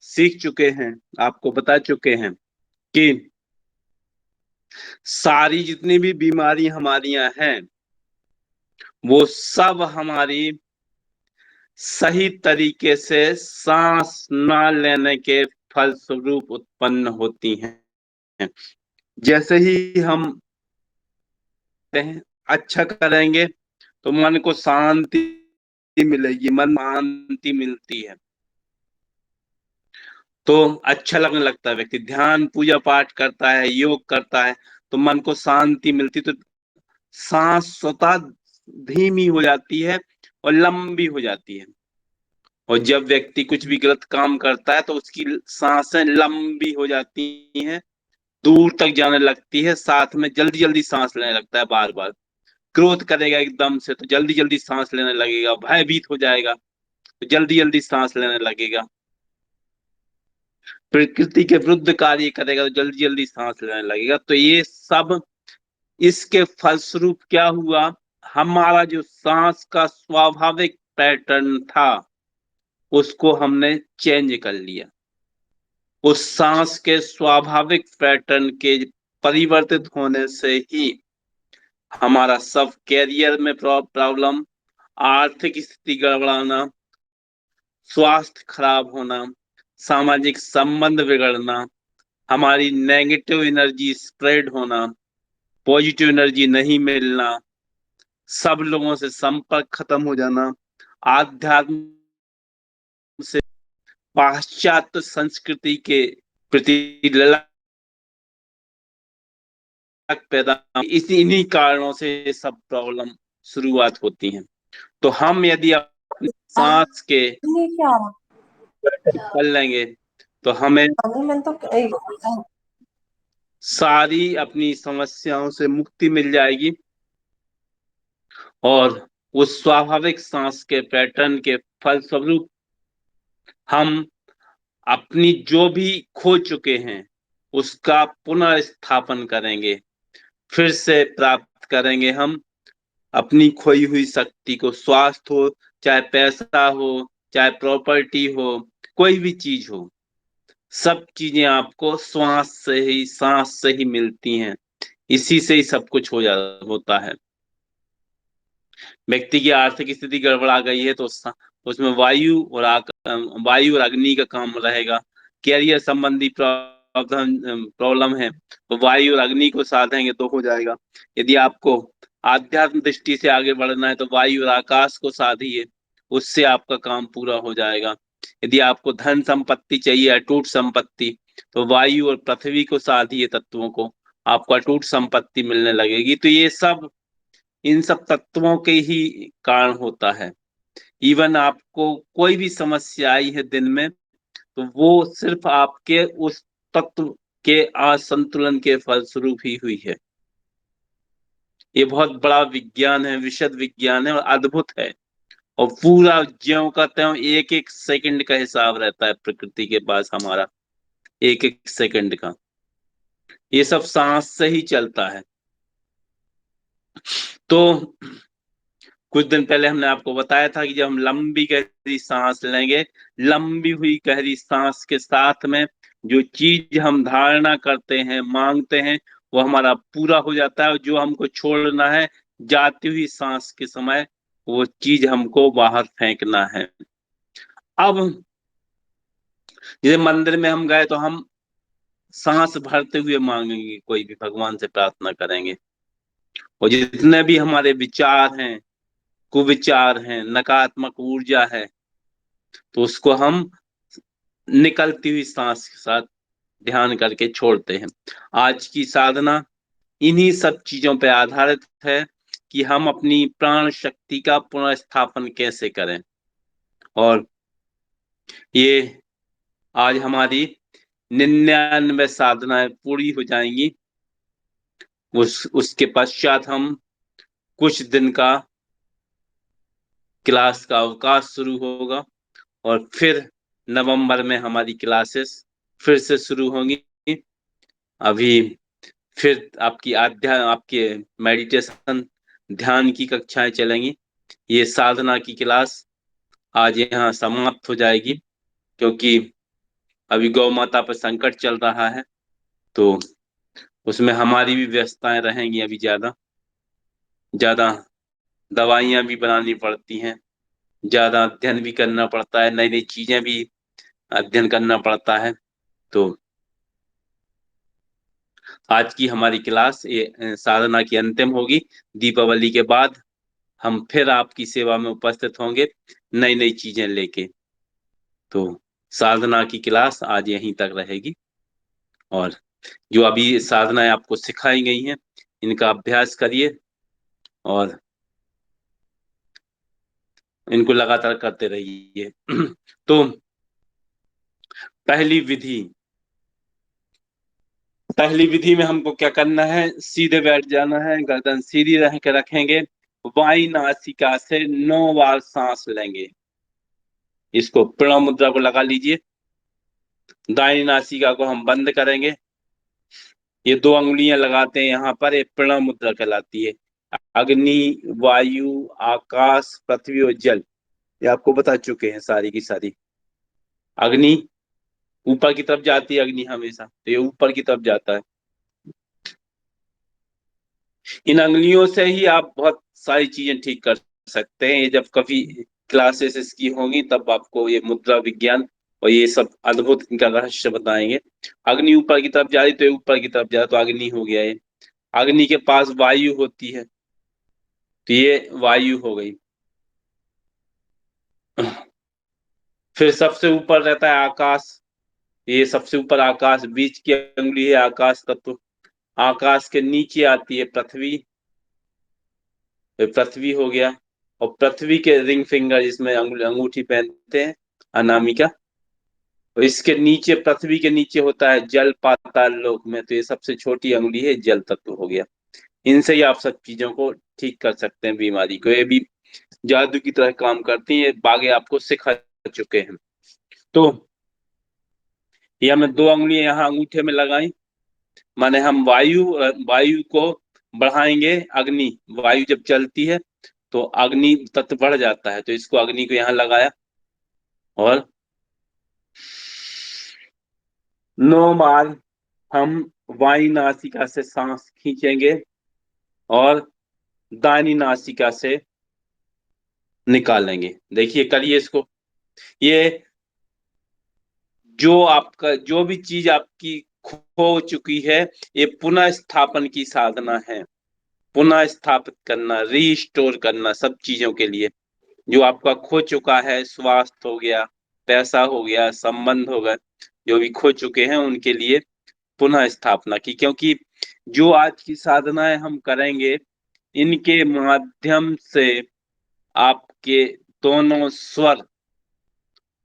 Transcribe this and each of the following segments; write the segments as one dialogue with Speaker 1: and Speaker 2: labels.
Speaker 1: सीख चुके हैं, आपको बता चुके हैं कि सारी जितनी भी बीमारी हमारियां हैं वो सब हमारी सही तरीके से सांस ना लेने के फलस्वरूप उत्पन्न होती हैं। जैसे ही हम अच्छा करेंगे तो मन को शांति मिलेगी, मन शांति मिलती है तो अच्छा लगने लगता है। व्यक्ति ध्यान पूजा पाठ करता है, योग करता है तो मन को शांति मिलती, तो सांस स्वतः धीमी हो जाती है और लंबी हो जाती है। और जब व्यक्ति कुछ भी गलत काम करता है तो उसकी सांसें लंबी हो जाती हैं, दूर तक जाने लगती है, साथ में जल्दी जल्दी सांस लेने लगता है बार बार। क्रोध करेगा एकदम से तो जल्दी जल्दी सांस लेने लगेगा, भयभीत हो जाएगा तो जल्दी जल्दी सांस लेने लगेगा, प्रकृति के विरुद्ध कार्य करेगा तो जल्दी जल्दी सांस लेने लगेगा। तो ये सब इसके फलस्वरूप क्या हुआ, हमारा जो सांस का स्वाभाविक पैटर्न था उसको हमने चेंज कर लिया। उस सांस के स्वाभाविक पैटर्न के परिवर्तित होने से ही हमारा सब कैरियर में प्रॉब्लम, आर्थिक स्थिति गड़बड़ाना, स्वास्थ्य खराब होना, सामाजिक संबंध बिगड़ना, हमारी नेगेटिव एनर्जी स्प्रेड होना, पॉजिटिव एनर्जी नहीं मिलना, सब लोगों से संपर्क खत्म हो जाना, आध्यात्म से पाश्चात्य संस्कृति के प्रति ललक पैदा, इसी इन्हीं कारणों से ये सब प्रॉब्लम शुरुआत होती हैं। तो हम यदि अपनी सांस के
Speaker 2: ये क्या
Speaker 1: कर लेंगे तो हमें
Speaker 2: मैंने तो
Speaker 1: सारी अपनी समस्याओं से मुक्ति मिल जाएगी और उस स्वाभाविक सांस के पैटर्न के फलस्वरूप हम अपनी जो भी खो चुके हैं उसका पुनः स्थापन करेंगे, फिर से प्राप्त करेंगे हम अपनी खोई हुई शक्ति को। स्वास्थ्य हो, चाहे पैसा हो, चाहे प्रॉपर्टी हो, कोई भी चीज हो, सब चीजें आपको श्वास से ही, सांस से ही मिलती हैं। इसी से ही सब कुछ होता है। व्यक्ति की आर्थिक स्थिति गड़बड़ा गई है तो उसमें वायु और अग्नि का काम रहेगा। कैरियर संबंधी प्रॉब्लम है तो वायु और अग्नि को साधेंगे तो हो जाएगा। यदि आपको आध्यात्म दृष्टि से आगे बढ़ना है तो वायु और आकाश को साधिए, उससे आपका काम पूरा हो जाएगा। यदि आपको धन संपत्ति चाहिए, अटूट संपत्ति, तो वायु और पृथ्वी को साधिए, तत्वों को, आपको अटूट संपत्ति मिलने लगेगी। तो ये सब इन सब तत्वों के ही कारण होता है। इवन आपको कोई भी समस्या आई है दिन में तो वो सिर्फ आपके उस तत्व के असंतुलन के फलस्वरूप ही हुई है। ये बहुत बड़ा विज्ञान है, विशद विज्ञान है और अद्भुत है। और पूरा ज्यों का त्यों एक एक सेकंड का हिसाब रहता है प्रकृति के पास हमारा, एक एक सेकंड का। ये सब सांस से ही चलता है। तो कुछ दिन पहले हमने आपको बताया था कि जब हम लंबी गहरी सांस लेंगे, लंबी हुई गहरी सांस के साथ में जो चीज हम धारणा करते हैं, मांगते हैं, वो हमारा पूरा हो जाता है। और जो हमको छोड़ना है जाती हुई सांस के समय, वो चीज हमको बाहर फेंकना है। अब जैसे मंदिर में हम गए तो हम सांस भरते हुए मांगेंगे, कोई भी भगवान से प्रार्थना करेंगे। और जितने भी हमारे विचार हैं, कुविचार हैं, नकारात्मक ऊर्जा है, तो उसको हम निकलती हुई सांस के साथ ध्यान करके छोड़ते हैं। आज की साधना इन्हीं सब चीजों पर आधारित है कि हम अपनी प्राण शक्ति का पुनर्स्थापन कैसे करें। और ये आज हमारी 99 साधनाएं पूरी हो जाएंगी। उसके पश्चात हम कुछ दिन का क्लास का अवकाश शुरू होगा और फिर नवंबर में हमारी क्लासेस फिर से शुरू होंगी। अभी फिर आपके मेडिटेशन, ध्यान की कक्षाएं चलेंगी। ये साधना की क्लास आज यहाँ समाप्त हो जाएगी, क्योंकि अभी गौ माता पर संकट चल रहा है, तो उसमें हमारी भी व्यस्तताएं रहेंगी। अभी ज्यादा ज्यादा दवाइयां भी बनानी पड़ती हैं, ज्यादा अध्ययन भी करना पड़ता है, नई नई चीजें भी अध्ययन करना पड़ता है। तो आज की हमारी क्लास ये साधना की अंतिम होगी। दीपावली के बाद हम फिर आपकी सेवा में उपस्थित होंगे नई नई चीजें लेके। तो साधना की क्लास आज यहीं तक रहेगी, और जो अभी साधनाएं आपको सिखाई गई हैं इनका अभ्यास करिए और इनको लगातार करते रहिए। तो पहली विधि पहली विधि में हमको क्या करना है, सीधे बैठ जाना है, गर्दन सीधी रह के रखेंगे, बाई नासिका से 9 बार सांस लेंगे। इसको प्रणव मुद्रा को लगा लीजिए। दाहिनी नासिका को हम बंद करेंगे, ये 2 अंगुलियां लगाते हैं यहाँ पर, ये प्रणव मुद्रा कहलाती है। अग्नि, वायु, आकाश, पृथ्वी और जल, ये आपको बता चुके हैं सारी की सारी। अग्नि ऊपर की तरफ जाती है, अग्नि हमेशा, तो ये ऊपर की तरफ जाता है। इन अंगुलियों से ही आप बहुत सारी चीजें ठीक कर सकते हैं। ये जब कभी क्लासेस इसकी होंगी तब आपको ये मुद्रा विज्ञान और ये सब अद्भुत इनका रहस्य बताएंगे। अग्नि ऊपर की तरफ जा रही तो ये ऊपर की तरफ जा रहा, तो अग्नि हो गया ये। अग्नि के पास वायु होती है, तो ये वायु हो गई। फिर सबसे ऊपर रहता है आकाश, ये सबसे ऊपर आकाश, बीच की अंगुली है आकाश तत्व। आकाश के नीचे आती है पृथ्वी, पृथ्वी हो गया। और पृथ्वी के रिंग फिंगर, जिसमें अंगूठी पहनते हैं, अनामिका। और इसके नीचे, पृथ्वी के नीचे होता है जल, पाताल लोक में, तो ये सबसे छोटी अंगुली है, जल तत्व हो गया। इनसे ही आप सब चीजों को ठीक कर सकते हैं, बीमारी को। ये भी जादू की तरह काम करती है, बागे आपको सिखा चुके हैं। तो ये हमने 2 अंगुलियां यहाँ अंगूठे में लगाई, माने हम वायु को बढ़ाएंगे। अग्नि, वायु जब चलती है तो अग्नि तत्व बढ़ जाता है, तो इसको, अग्नि को यहाँ लगाया और 9 बार हम वायु नासिका से सांस खींचेंगे और दाहिनी नासिका से निकालेंगे। देखिए, करिए इसको। ये जो आपका, जो भी चीज आपकी खो चुकी है, ये पुनः स्थापन की साधना है। पुनः स्थापित करना, रीस्टोर करना सब चीजों के लिए। जो आपका खो चुका है, स्वास्थ्य हो गया, पैसा हो गया, संबंध हो गए, जो भी खो चुके हैं उनके लिए पुनः स्थापना की। क्योंकि जो आज की साधनाएं हम करेंगे, इनके माध्यम से आपके दोनों स्वर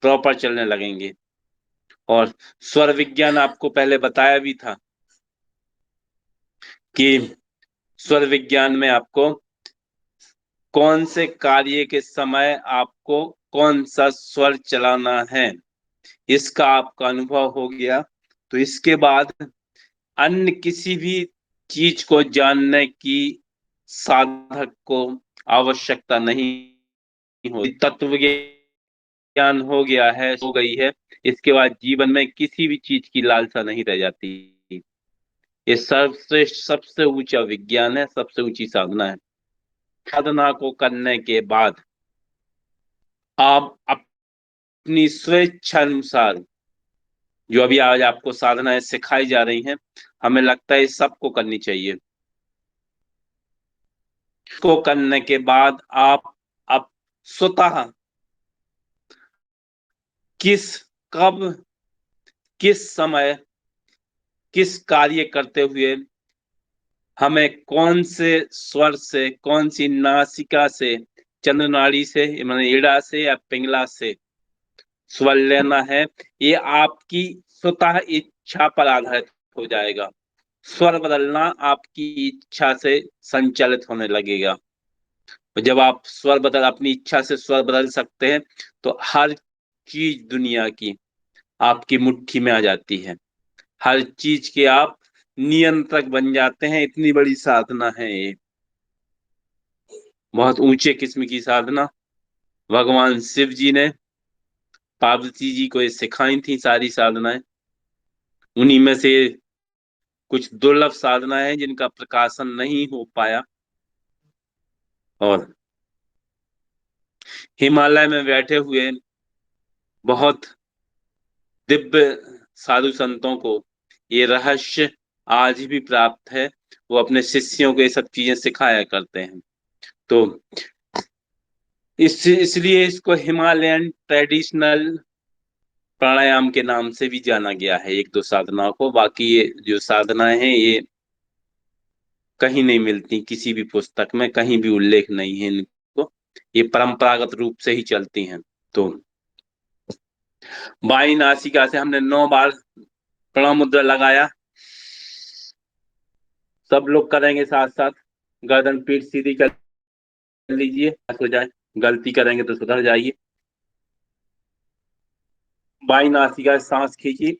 Speaker 1: प्रॉपर चलने लगेंगे। और स्वर विज्ञान आपको पहले बताया भी था कि स्वर विज्ञान में आपको कौन से कार्य के समय आपको कौन सा स्वर चलाना है, इसका आपका अनुभव हो गया। तो इसके बाद अन्य किसी भी चीज को जानने की साधक को आवश्यकता नहीं होती। तत्व ज्ञान हो गया है, हो गई है, इसके बाद जीवन में किसी भी चीज की लालसा नहीं रह जाती। ये सर्वश्रेष्ठ, सबसे ऊंचा विज्ञान है, सबसे ऊंची साधना है। साधना को करने के बाद आप अपनी स्वेच्छा अनुसार, जो अभी आज आपको साधनाएं सिखाई जा रही हैं, हमें लगता है सबको करनी चाहिए। को करने के बाद आप स्वतः किस, कब, किस समय, किस कार्य करते हुए हमें कौन से स्वर से, कौन सी नासिका से, चंद्र नाड़ी से, माने ईड़ा से या पिंगला से स्वर लेना है, ये आपकी स्वतः इच्छा पर आधारित हो जाएगा। स्वर बदलना आपकी इच्छा से संचालित होने लगेगा। जब आप स्वर बदल, अपनी इच्छा से स्वर बदल सकते हैं, तो हर चीज दुनिया की आपकी मुट्ठी में आ जाती है। हर चीज के आप नियंत्रक बन जाते हैं। इतनी बड़ी साधना है ये, बहुत ऊंचे किस्म की साधना। भगवान शिव जी ने पार्वती जी को ये सिखाई थी सारी साधनाएं। उन्हीं में से कुछ दुर्लभ साधनाएं हैं जिनका प्रकाशन नहीं हो पाया। और हिमालय में बैठे हुए बहुत दिव्य साधु संतों को ये रहस्य आज भी प्राप्त है। वो अपने शिष्यों को ये सब चीजें सिखाया करते हैं। तो इसलिए इसको हिमालयन ट्रेडिशनल प्राणायाम के नाम से भी जाना गया है, एक दो साधनाओं को। बाकी ये जो साधनाएं हैं ये कहीं नहीं मिलती, किसी भी पुस्तक में कहीं भी उल्लेख नहीं है इनको। ये परंपरागत रूप से ही चलती हैं। तो बाई नासिका से हमने 9 बार प्रणव मुद्रा लगाया। सब लोग करेंगे साथ साथ। गर्दन पीठ सीधी कर लीजिए, हो जाए। गलती करेंगे तो सुधर जाइए। बाई नासिका से सांस खींची,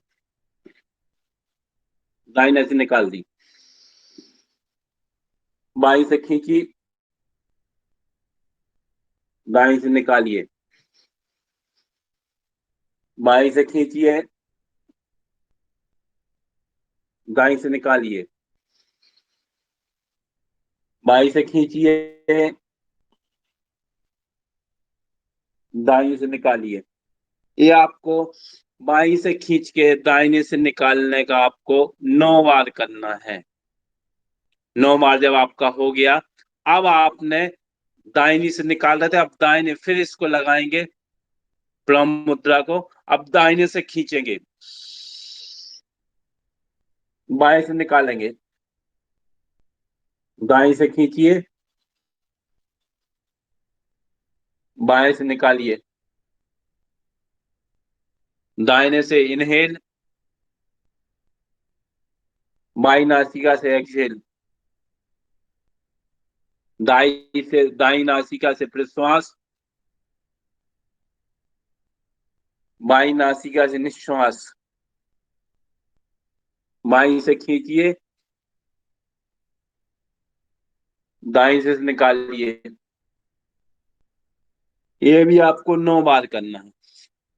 Speaker 1: दाहिने से निकाल दी। बाई से खींची, दाई से निकालिए। बाई से खींचिए, दाई से निकालिए। बाई से खींचिए, दाई से निकालिए। ये आपको बाई से खींच के दाहिने से निकालने का आपको 9 बार करना है। 9 बार जब आपका हो गया, अब आपने दाहिनी से निकाल रहे थे, अब दाहिने फिर इसको लगाएंगे प्रणव मुद्रा को। अब दाहिने से खींचेंगे, बाएं से निकालेंगे। दाएं से खींचिए, बाएं से निकालिए। दाहिने से इनहेल, बाई नासिका से एक्सहेल। दाई नासिका से प्रश्वास, बाई नासिका से निश्वास। बाई से खींचिए, दाई से निकालिए। ये भी आपको 9 बार करना है।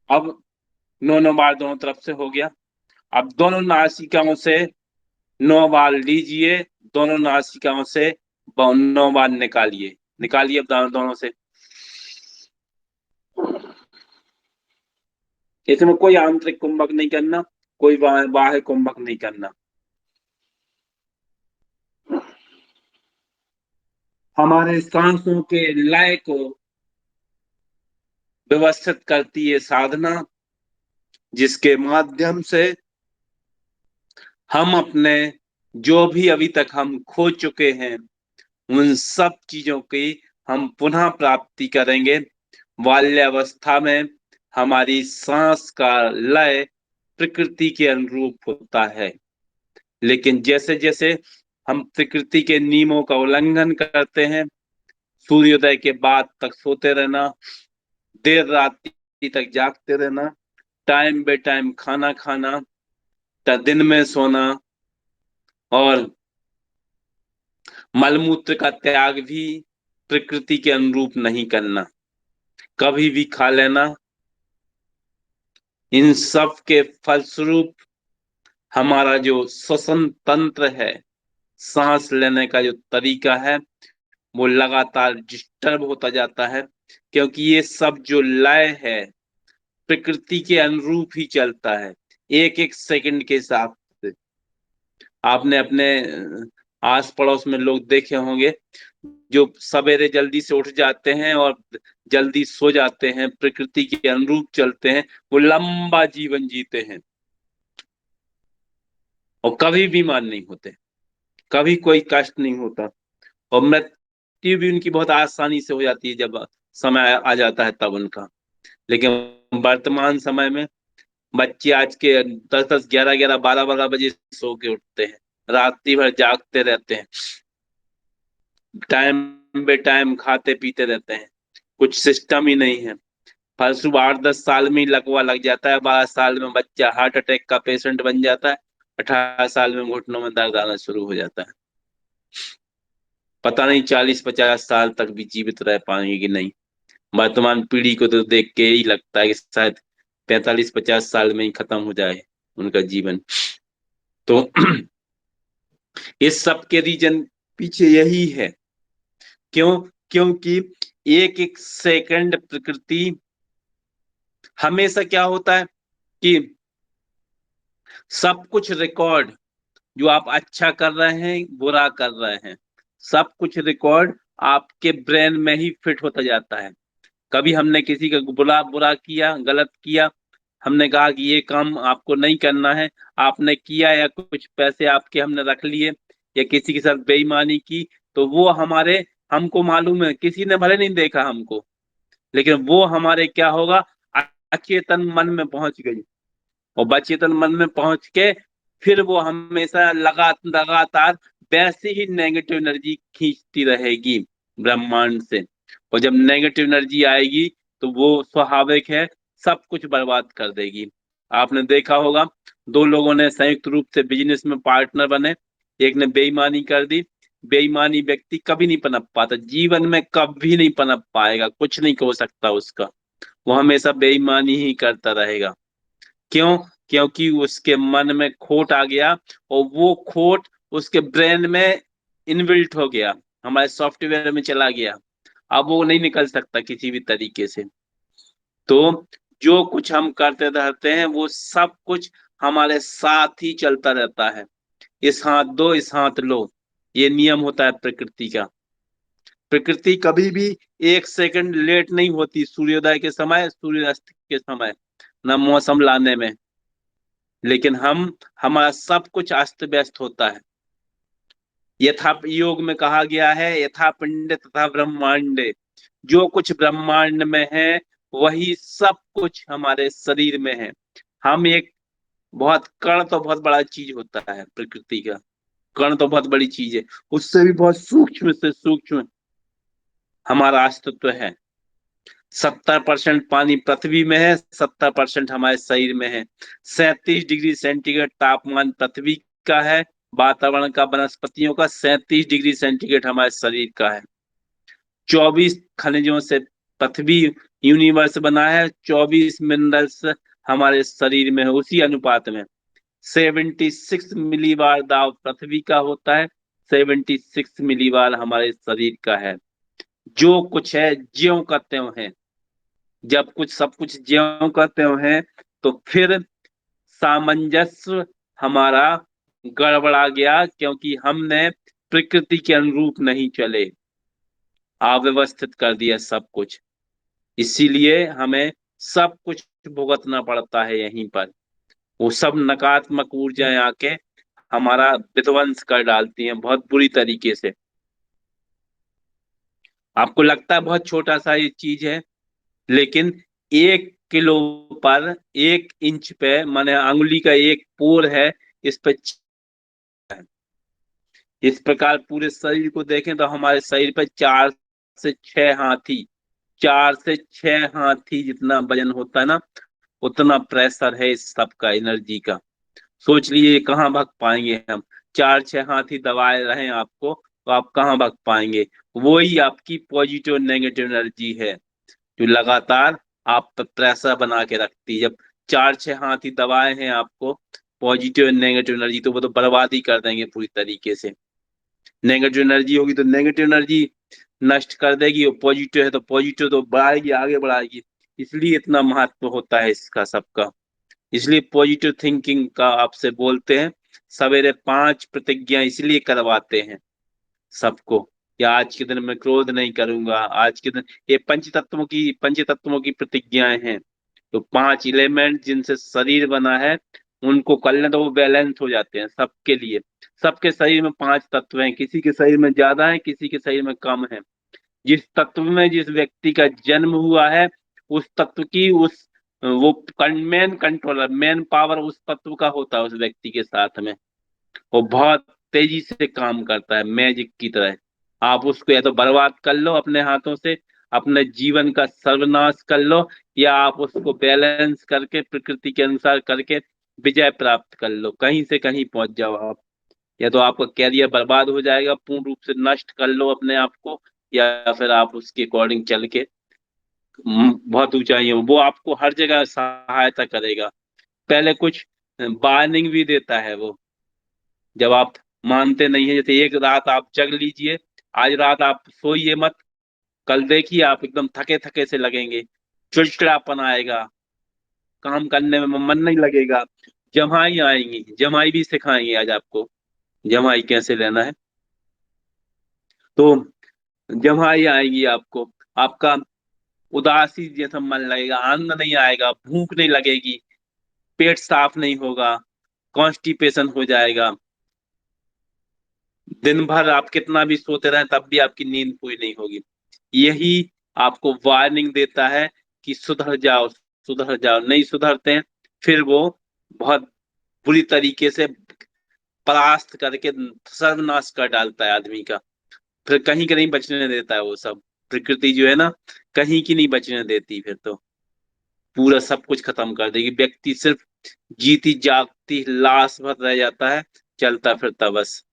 Speaker 1: अब 9 9 बार दोनों तरफ से हो गया। अब दोनों नासिकाओं से 9 बार लीजिए, दोनों नासिकाओं से 9 बार निकालिए। निकालिए अब दोनों से। इसमें कोई आंतरिक कुंभक नहीं करना, कोई बाह्य कुंभक नहीं करना। हमारे सांसों के लय को व्यवस्थित करती है साधना, जिसके माध्यम से हम अपने जो भी अभी तक हम खो चुके हैं उन सब चीजों की हम पुनः प्राप्ति करेंगे। बाल्यावस्था में हमारी सांस का लय प्रकृति के अनुरूप होता है, लेकिन जैसे जैसे हम प्रकृति के नियमों का उल्लंघन करते हैं, सूर्योदय के बाद तक सोते रहना, देर रात तक जागते रहना, टाइम बे टाइम खाना खाना, दिन में सोना, और मलमूत्र का त्याग भी प्रकृति के अनुरूप नहीं करना, कभी भी खा लेना, इन सब के फलस्वरूप हमारा जो श्वसन तंत्र है, सांस लेने का जो तरीका है, वो लगातार डिस्टर्ब होता जाता है। क्योंकि ये सब जो लय है प्रकृति के अनुरूप ही चलता है, एक एक सेकंड के हिसाब से। आपने अपने आस पड़ोस में लोग देखे होंगे जो सवेरे जल्दी से उठ जाते हैं और जल्दी सो जाते हैं, प्रकृति के अनुरूप चलते हैं, वो लंबा जीवन जीते हैं और कभी बीमार नहीं होते, कभी कोई कष्ट नहीं होता। और मृत्यु भी उनकी बहुत आसानी से हो जाती है जब समय आ जाता है तब उनका। लेकिन वर्तमान समय में बच्चे आज के 10 10 11 11 12 12 बजे सो के उठते हैं, रात्रि भर जागते रहते हैं, टाइम बे टाइम खाते पीते रहते हैं, कुछ सिस्टम ही नहीं है। फलस्वरूप 8 10 साल में ही लकवा लग जाता है, 12 साल में बच्चा हार्ट अटैक का पेशेंट बन जाता है, 18 साल में घुटनों में दर्द आना शुरू हो जाता है। पता नहीं 40 50 साल तक भी जीवित रह पाएंगे कि नहीं। वर्तमान पीढ़ी को तो देख के ही लगता है कि शायद 45-50 साल में ही खत्म हो जाए उनका जीवन। तो इस सब के रीजन पीछे यही है। क्यों? क्योंकि एक एक सेकंड प्रकृति हमेशा क्या होता है कि सब कुछ रिकॉर्ड, जो आप अच्छा कर रहे हैं बुरा कर रहे हैं, सब कुछ रिकॉर्ड आपके ब्रेन में ही फिट होता जाता है। कभी हमने किसी का बुरा बुरा किया, गलत किया, हमने कहा कि ये काम आपको नहीं करना है, आपने किया, या कुछ पैसे आपके हमने रख लिए, या किसी के साथ बेईमानी की, तो वो हमारे, हमको मालूम है, किसी ने भले नहीं देखा हमको, लेकिन वो हमारे क्या होगा, अचेतन मन में पहुंच गई, और बचेतन मन में पहुंच के फिर वो हमेशा लगातार वैसे ही नेगेटिव एनर्जी खींचती रहेगी ब्रह्मांड से। और जब नेगेटिव एनर्जी आएगी तो वो स्वाभाविक है सब कुछ बर्बाद कर देगी। आपने देखा होगा, दो लोगों ने संयुक्त रूप से बिजनेस में पार्टनर बने, एक ने बेईमानी कर दी, बेईमानी व्यक्ति कभी नहीं पनप पाता, जीवन में कभी नहीं पनप पाएगा, कुछ नहीं हो सकता उसका, वो हमेशा बेईमानी ही करता रहेगा। क्यों? क्योंकि उसके मन में खोट आ गया, और वो खोट उसके ब्रेन में इनबिल्ट हो गया, हमारे सॉफ्टवेयर में चला गया, अब वो नहीं निकल सकता किसी भी तरीके से। तो जो कुछ हम करते रहते हैं वो सब कुछ हमारे साथ ही चलता रहता है। इस हाथ दो, इस हाथ लो, ये नियम होता है प्रकृति का। प्रकृति कभी भी एक सेकंड लेट नहीं होती, सूर्योदय के समय, सूर्यास्त के समय, ना मौसम लाने में। लेकिन हमारा सब कुछ अस्त व्यस्त होता है। यथा योग में कहा गया है, यथा पिंड तथा ब्रह्मांडे, जो कुछ ब्रह्मांड में है वही सब कुछ हमारे शरीर में है। हम एक बहुत कण तो बहुत बड़ा चीज होता है प्रकृति का, कण तो बहुत बड़ी चीज है, उससे भी बहुत सूक्ष्म से सूक्ष्म हमारा अस्तित्व है। 70% पानी पृथ्वी में है, 70% हमारे शरीर में है। 37 डिग्री सेंटीग्रेड तापमान पृथ्वी का है, वातावरण का, वनस्पतियों का। 37 डिग्री सेंटीग्रेड हमारे शरीर का है। 24 खनिजों से पृथ्वी यूनिवर्स बना है, 24 मिनरल्स हमारे शरीर में है उसी अनुपात में। 76 मिलीबार दाब पृथ्वी का होता है, 76 मिलीबार हमारे शरीर का है। जो कुछ है ज्यों का त्यों है। जब कुछ सब कुछ ज्यों का त्यों है तो फिर सामंजस्य हमारा गड़बड़ा गया, क्योंकि हमने प्रकृति के अनुरूप नहीं चले, अव्यवस्थित कर दिया सब कुछ। इसीलिए हमें सब कुछ भुगतना पड़ता है यहीं पर। वो सब नकारात्मक ऊर्जाएं आके हमारा विध्वंस कर डालती हैं बहुत बुरी तरीके से। आपको लगता है बहुत छोटा सा ये चीज है, लेकिन 1 किलो पर 1 इंच पे, माने अंगुली का एक पोर है, इस पे है। इस प्रकार पूरे शरीर को देखें तो हमारे शरीर पे 4 से 6 हाथी, 4 से 6 हाथी जितना वजन होता है ना, उतना प्रेशर है इस सब का, एनर्जी का। सोच लीजिए कहाँ भाग पाएंगे हम, 4-6 हाथी दबाए रहे आपको तो आप कहाँ भाग पाएंगे। वही आपकी पॉजिटिव नेगेटिव एनर्जी है जो लगातार आप पर प्रेशर बना के रखती है। जब 4-6 हाथी दबाए हैं आपको, पॉजिटिव नेगेटिव एनर्जी, तो वो तो बर्बादी कर देंगे पूरी तरीके से। नेगेटिव एनर्जी होगी तो नेगेटिव एनर्जी नष्ट कर देगी, और पॉजिटिव है तो पॉजिटिव तो बढ़ाएगी, आगे बढ़ाएगी। इसलिए इतना महत्व होता है इसका सबका। इसलिए पॉजिटिव थिंकिंग का आपसे बोलते हैं, सवेरे 5 प्रतिज्ञा इसलिए करवाते हैं सबको, कि आज के दिन मैं क्रोध नहीं करूंगा, आज के दिन, ये पंच तत्वों की प्रतिज्ञाएं हैं। तो 5 एलिमेंट जिनसे शरीर बना है उनको कर लें तो वो बैलेंस हो जाते हैं सबके लिए। सबके शरीर में 5 तत्व हैं, किसी के शरीर में ज्यादा है, किसी के शरीर में कम है। जिस तत्व में जिस व्यक्ति का जन्म हुआ है, उस तत्व की उस वो मेन कंट्रोलर, मेन पावर उस तत्व का होता है उस व्यक्ति के साथ में। वो बहुत तेजी से काम करता है मैजिक की तरह। आप उसको या तो बर्बाद कर लो अपने हाथों से, अपने जीवन का सर्वनाश कर लो, या आप उसको बैलेंस करके प्रकृति के अनुसार करके विजय प्राप्त कर लो, कहीं से कहीं पहुंच जाओ आप। या तो आपका कैरियर बर्बाद हो जाएगा, पूर्ण रूप से नष्ट कर लो अपने आप को, या फिर आप उसके अकॉर्डिंग चल के बहुत ऊंचाई है, वो आपको हर जगह सहायता करेगा। पहले कुछ वार्निंग भी देता है वो, जब आप मानते नहीं है। जैसे एक रात आप जग लीजिए, आज रात आप सोइए मत, कल देखिए आप एकदम थके थके से लगेंगे, चिड़चिड़ापन आएगा, काम करने में मन नहीं लगेगा। जमाई आएंगी, जमाई भी सिखाएंगे आज आपको, जमाई कैसे लेना है। तो जमाई आएगी आपको, आपका उदासी जैसा मन लगेगा, आनंद नहीं आएगा, भूख नहीं लगेगी, पेट साफ नहीं होगा, कॉन्स्टिपेशन हो जाएगा, दिन भर आप कितना भी सोते रहें तब भी आपकी नींद पूरी नहीं होगी। यही आपको वार्निंग देता है कि सुधर जाओ, सुधर जाओ। नहीं सुधरते हैं, फिर वो बहुत बुरी तरीके से परास्त करके सर्वनाश कर डालता है आदमी का। फिर कहीं का नहीं बचने देता है वो सब। प्रकृति जो है ना, कहीं की नहीं बचने देती, फिर तो पूरा सब कुछ खत्म कर देगी। व्यक्ति सिर्फ जीती जागती लाश भर रह जाता है, चलता फिरता बस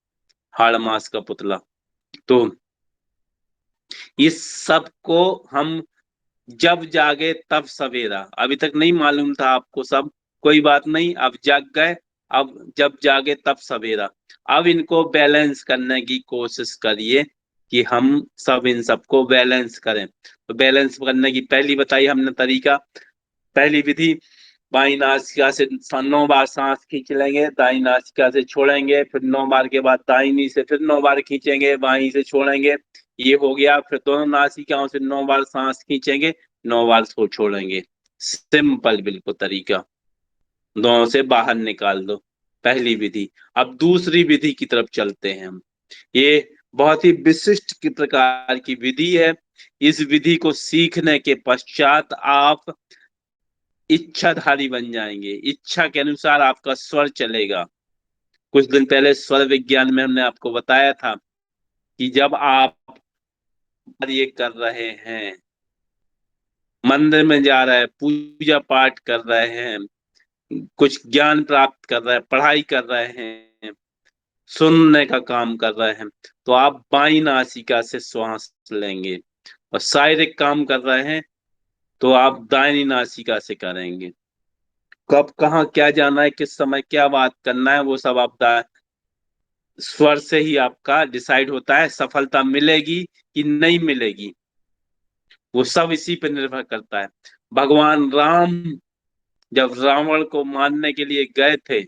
Speaker 1: हाड़ मास का पुतला। तो इस सब को हम, जब जागे तब सवेरा, अभी तक नहीं मालूम था आपको सब, कोई बात नहीं, अब जाग गए। अब जब जागे तब सवेरा, अब इनको बैलेंस करने की कोशिश करिए कि हम सब इन सबको बैलेंस करें। तो बैलेंस करने की पहली बताई हमने तरीका, पहली विधि, बाई नासिका से 9 बार सांस खींच लेंगे, दाई नासिका से छोड़ेंगे, फिर 9 बार के बाद दाहिनी से फिर 9 बार खींचेंगे, बाई से छोड़ेंगे। ये हो गया। फिर दोनों नासिकाओं से 9 बार सांस खींचेंगे, 9 बार को छोड़ेंगे। सिंपल बिल्कुल तरीका, दोनों से बाहर निकाल दो, पहली विधि। अब दूसरी विधि की तरफ चलते हैं हम। ये बहुत ही विशिष्ट की प्रकार की विधि है। इस विधि को सीखने के पश्चात आप इच्छाधारी बन जाएंगे, इच्छा के अनुसार आपका स्वर चलेगा। कुछ दिन पहले स्वर विज्ञान में हमने आपको बताया था कि जब आप ये कर रहे हैं, मंदिर में जा रहे हैं, पूजा पाठ कर रहे हैं, कुछ ज्ञान प्राप्त कर रहे हैं, पढ़ाई कर रहे हैं, सुनने का काम कर रहे हैं, तो आप बाई नासिका से श्वास लेंगे। और शारीरिक काम कर रहे हैं तो आप दाहिनी नासिका से करेंगे। कब कहाँ क्या जाना है, किस समय क्या बात करना है, वो सब आप स्वर से ही आपका डिसाइड होता है। सफलता मिलेगी कि नहीं मिलेगी, वो सब इसी पे निर्भर करता है। भगवान राम जब रावण को मारने के लिए गए थे,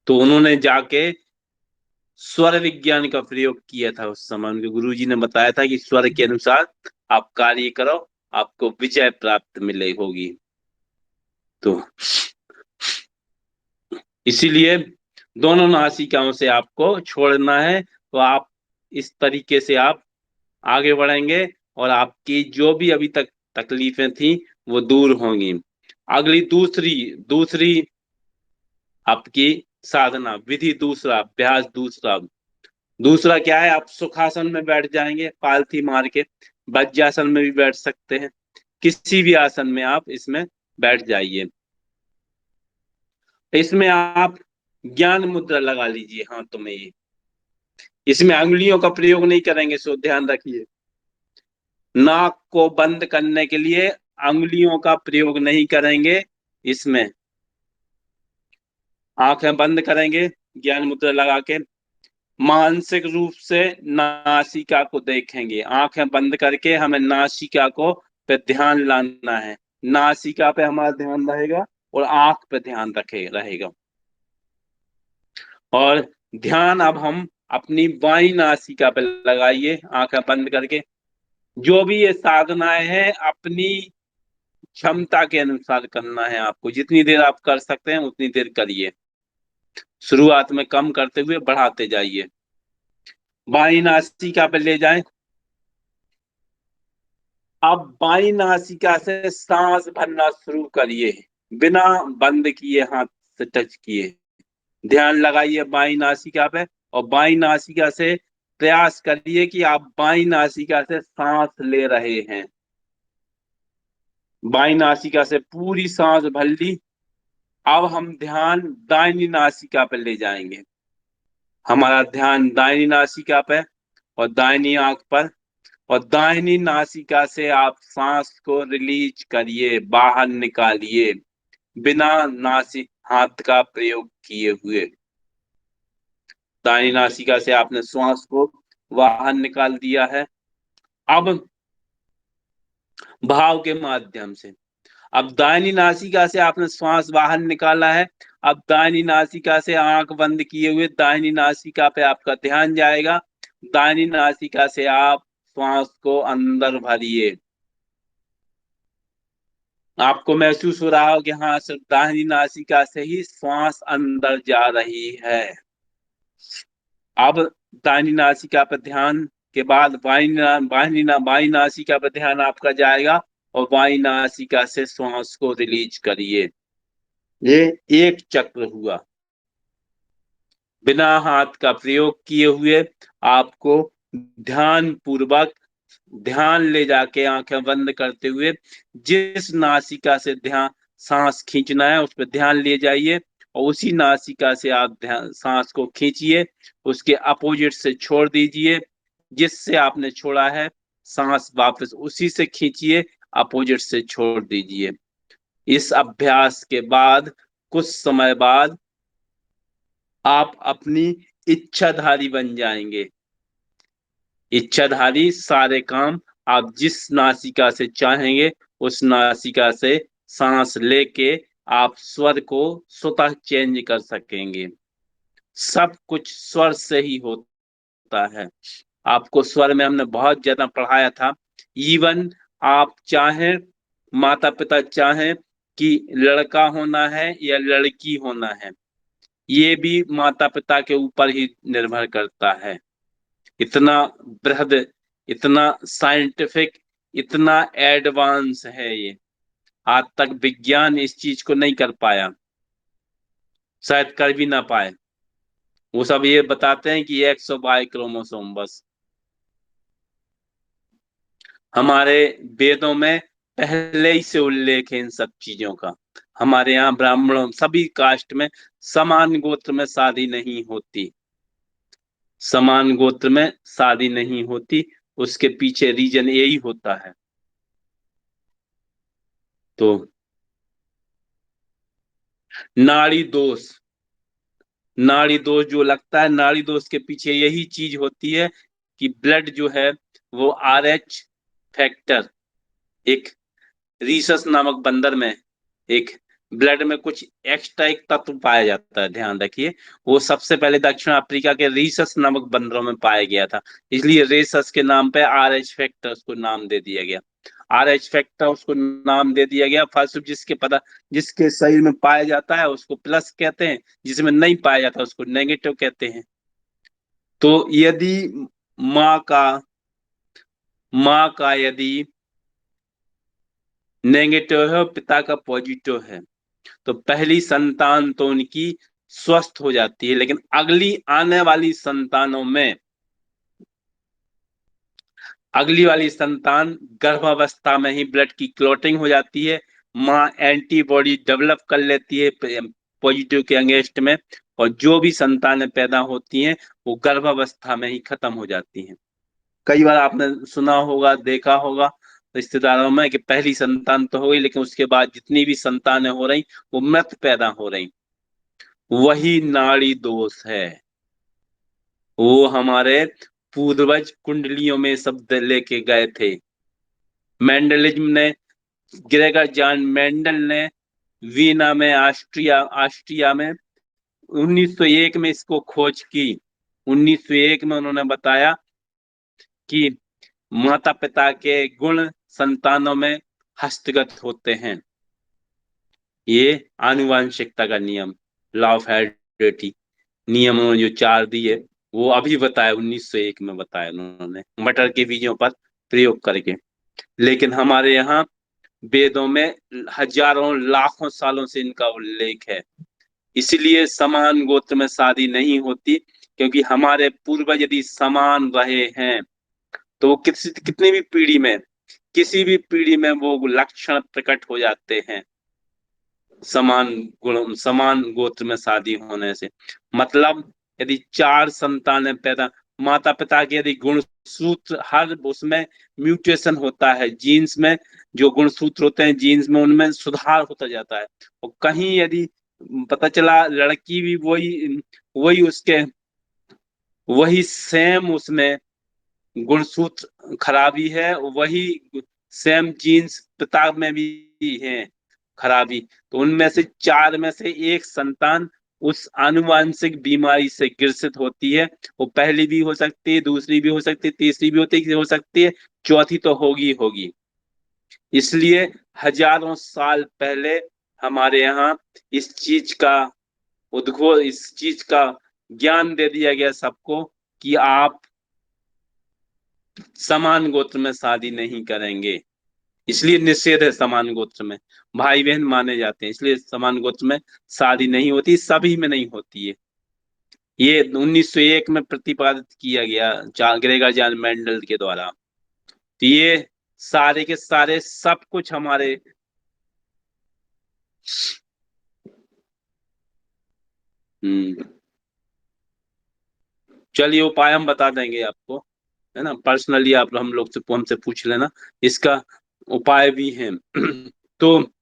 Speaker 1: तो उन्होंने जाके स्वर विज्ञान का प्रयोग किया था। उस समय उनके गुरुजी ने बताया था कि स्वर के अनुसार आप कार्य करो, आपको विजय प्राप्त मिले होगी। तो इसीलिए दोनों नासिकाओं से आपको छोड़ना है, तो आप इस तरीके से आप आगे बढ़ेंगे और आपकी जो भी अभी तक तकलीफें थी वो दूर होंगी। अगली दूसरी दूसरी आपकी साधना विधि, दूसरा अभ्यास, दूसरा दूसरा क्या है, आप सुखासन में बैठ जाएंगे पालथी मार के, वज्रासन में भी बैठ सकते हैं, किसी भी आसन में आप इसमें बैठ जाइए। इसमें आप ज्ञान मुद्रा लगा लीजिए हाथों में ये, इसमें अंगुलियों का प्रयोग नहीं करेंगे, सो ध्यान रखिए। नाक को बंद करने के लिए अंगुलियों का प्रयोग नहीं करेंगे इसमें। आंखें बंद करेंगे ज्ञान मुद्रा लगा के, मानसिक रूप से नासिका को देखेंगे। आंखें बंद करके हमें नासिका को पे ध्यान लाना है, नासिका पे हमारा ध्यान रहेगा और आंख पे ध्यान रखे रहेगा। और ध्यान अब हम अपनी बाई नासिका पे लगाइए आंखें बंद करके। जो भी ये साधनाएं हैं अपनी क्षमता के अनुसार करना है आपको, जितनी देर आप कर सकते हैं उतनी देर करिए, शुरुआत में कम करते हुए बढ़ाते जाइए। बाई नासिका पे ले जाएं। अब बाई नासिका से सांस भरना शुरू करिए, बिना बंद किए, हाथ से टच किए। ध्यान लगाइए बाई नासिका पे, और बाई नासिका से प्रयास करिए कि आप बाई नासिका से सांस ले रहे हैं। बाई नासिका से पूरी सांस भर ली। अब हम ध्यान दाहिनी नासिका पे ले जाएंगे। हमारा ध्यान दाहिनी नासिका पे और दाहिनी आंख पर। और दाहिनी नासिका से आप सांस को रिलीज करिए, बाहर निकालिए, बिना नासिक हाथ का प्रयोग किए हुए। दाहिनी नासिका से आपने श्वास को बाहर निकाल दिया है। अब भाव के माध्यम से, अब दाहिनी नासिका से आपने श्वास बाहर निकाला है। अब दाहिनी नासिका से आंख बंद किए हुए दाहिनी नासिका पे आपका ध्यान जाएगा। दाहिनी नासिका से आप श्वास को अंदर भरिए। आपको महसूस हो रहा हो कि हाँ, सिर्फ दाहिनी नासिका से ही श्वास अंदर जा रही है। अब दाहिनी नासिका पर ध्यान के बाद बाईं नासिका पर ध्यान आपका जाएगा और बाईं नासिका से श्वास को रिलीज करिए। ये एक चक्र हुआ। बिना हाथ का प्रयोग किए हुए आपको ध्यान पूर्वक, ध्यान ले जाके आंखें बंद करते हुए जिस नासिका से ध्यान सांस खींचना है उस पर ध्यान ले जाइए और उसी नासिका से आप ध्यान सांस को खींचिए, उसके अपोजिट से छोड़ दीजिए। जिससे आपने छोड़ा है सांस वापस उसी से खींचिए, अपोजिट से छोड़ दीजिए। इस अभ्यास के बाद कुछ समय बाद आप अपनी इच्छाधारी बन जाएंगे। इच्छाधारी, सारे काम आप जिस नासिका से चाहेंगे उस नासिका से सांस लेके आप स्वर को स्वतः चेंज कर सकेंगे। सब कुछ स्वर से ही होता है। आपको स्वर में हमने बहुत ज्यादा पढ़ाया था। इवन आप चाहें, माता पिता चाहें कि लड़का होना है या लड़की होना है, ये भी माता पिता के ऊपर ही निर्भर करता है। इतना बृहद, इतना साइंटिफिक, इतना एडवांस है ये। आज तक विज्ञान इस चीज को नहीं कर पाया, शायद कर भी ना पाए। वो सब ये बताते हैं कि एक्स और वाई क्रोमोसोम बस। हमारे वेदों में पहले ही से उल्लेख है इन सब चीजों का। हमारे यहाँ ब्राह्मणों सभी कास्ट में समान गोत्र में शादी नहीं होती। समान गोत्र में शादी नहीं होती, उसके पीछे रीजन यही होता है। तो नाड़ी दोष, नाड़ी दोष जो लगता है, नाड़ी दोष के पीछे यही चीज होती है कि ब्लड जो है वो RH फैक्टर, एक रीसस नामक बंदर में एक ब्लड में कुछ एक्स्ट्रा एक तत्व पाया जाता है, ध्यान रखिए। वो सबसे पहले दक्षिण अफ्रीका के रीसस नामक बंदरों में पाया गया था, इसलिए रेसस के नाम पे RH फैक्टर उसको नाम दे दिया गया। RH फैक्टर उसको नाम दे दिया गया। फलस्वरूप जिसके शरीर में पाया जाता है उसको प्लस कहते हैं, जिसमें नहीं पाया जाता उसको नेगेटिव कहते हैं। तो यदि माँ का माँ का यदि नेगेटिव है और पिता का पॉजिटिव है तो पहली संतान तो उनकी स्वस्थ हो जाती है, लेकिन अगली आने वाली संतानों में अगली वाली संतान गर्भावस्था में ही ब्लड की क्लॉटिंग हो जाती है। माँ एंटीबॉडी डेवलप कर लेती है पॉजिटिव के अगेंस्ट में, और जो भी संतानें पैदा होती हैं वो गर्भावस्था में ही खत्म हो जाती हैं। कई बार आपने सुना होगा, देखा होगा रिश्तेदारों में कि पहली संतान तो हो गई लेकिन उसके बाद जितनी भी संतानें हो रही वो मृत पैदा हो रही। वही नाड़ी दोष है। वो हमारे पूर्वज कुंडलियों में शब्द लेके गए थे। मेंडलिज्म ने, ग्रेगर जॉन मेंडल ने वीना में, ऑस्ट्रिया ऑस्ट्रिया में 1901 में इसको खोज की। 1901 में उन्होंने बताया कि माता पिता के गुण संतानों में हस्तगत होते हैं। ये आनुवांशिकता का नियम, लॉ ऑफ हेरिडिटी, नियम उन्होंने जो 4 दिए वो अभी बताया, 1901 में बताया उन्होंने, मटर के बीजों पर प्रयोग करके। लेकिन हमारे यहाँ वेदों में हजारों लाखों सालों से इनका उल्लेख है। इसलिए समान गोत्र में शादी नहीं होती, क्योंकि हमारे पूर्वज यदि समान रहे हैं तो वो कितनी भी पीढ़ी में, किसी भी पीढ़ी में वो लक्षण प्रकट हो जाते हैं समान गुण, समान गोत्र में शादी होने से। मतलब यदि 4 संतानें पैदा, माता पिता के यदि गुणसूत्र, हर उसमें म्यूटेशन होता है, जीन्स में जो गुणसूत्र होते हैं जीन्स में, उनमें सुधार होता जाता है। और कहीं यदि पता चला लड़की भी वही वही उसके वही सेम उसमें गुणसूत्र खराबी है, वही सेम जीन्स पिता में भी है खराबी, तो उनमें से चार में से एक संतान उस आनुवांशिक बीमारी से ग्रसित होती है। वो पहली भी हो सकती है, दूसरी भी हो सकती है, तीसरी भी हो सकती है, चौथी तो होगी होगी। इसलिए हजारों साल पहले हमारे यहाँ इस चीज का इस चीज का ज्ञान दे दिया गया सबको कि आप समान गोत्र में शादी नहीं करेंगे। इसलिए निषेध है समान गोत्र में, भाई बहन माने जाते हैं, इसलिए समान गोत्र में शादी नहीं होती, सभी में नहीं होती है। ये 1901 में प्रतिपादित किया गया ग्रेगर जॉन मेंडल के द्वारा। तो ये सारे के सारे सब कुछ हमारे हम्म चलिए उपाय हम बता देंगे आपको, है ना, पर्सनली आप हम लोग से हमसे पूछ लेना, इसका उपाय भी है। तो